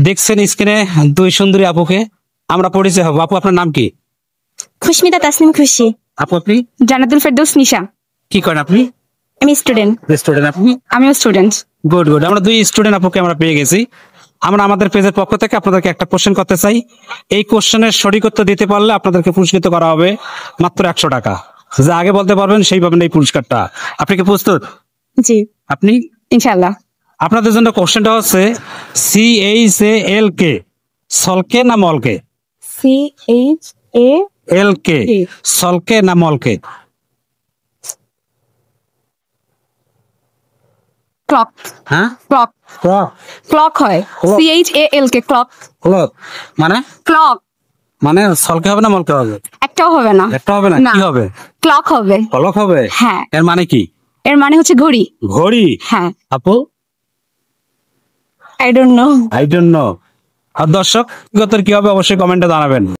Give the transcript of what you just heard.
দেখছেন স্ক্রিনে দুই সুন্দরী আপুকে, আমরা পরিচয় হব। আপু আপনার নাম কি? খুশমিতা তাসনিম খুশি। আপু আপনি? জান্নাতুল ফেরদৌস নিশা। কি করেন আপনি? আমি স্টুডেন্ট। স্টুডেন্ট আপনি? আমিও স্টুডেন্ট। গুড গুড, আমরা দুই স্টুডেন্ট আপুকে আমরা পেয়ে গেছি। আমরা আমাদের পেজের পক্ষ থেকে আপনাদেরকে একটা কোশ্চেন করতে চাই। এই কোশ্চেনের সঠিক উত্তর দিতে পারলে আপনাদেরকে পুরস্কৃত করা হবে মাত্র 100 টাকা। যা আগে বলতে পারবেন সেই পাবেন এই পুরস্কারটা। আপনি কি প্রস্তুত? জি আপনি? ইনশাআল্লাহ। আপনাদের জন্য কোশ্চেনটা হচ্ছে CHALK, সলকে না মলকে? CHALK, সলকে না মলকে? ক্লক। হ্যাঁ, ক্লক। ক্লক। ক্লক হয় CHALK ক্লক। ক্লক মানে? ক্লক মানে সলকে হবে না মলকে হবে? একটাও হবে না। একটা হবে না, কি হবে? ক্লক হবে। ক্লক হবে? হ্যাঁ। এর মানে কি? এর মানে হচ্ছে ঘড়ি। ঘড়ি? হ্যাঁ। আপু? I don't know. I don't know. আর দর্শক কি হবে অবশ্যই কমেন্টে জানাবেন।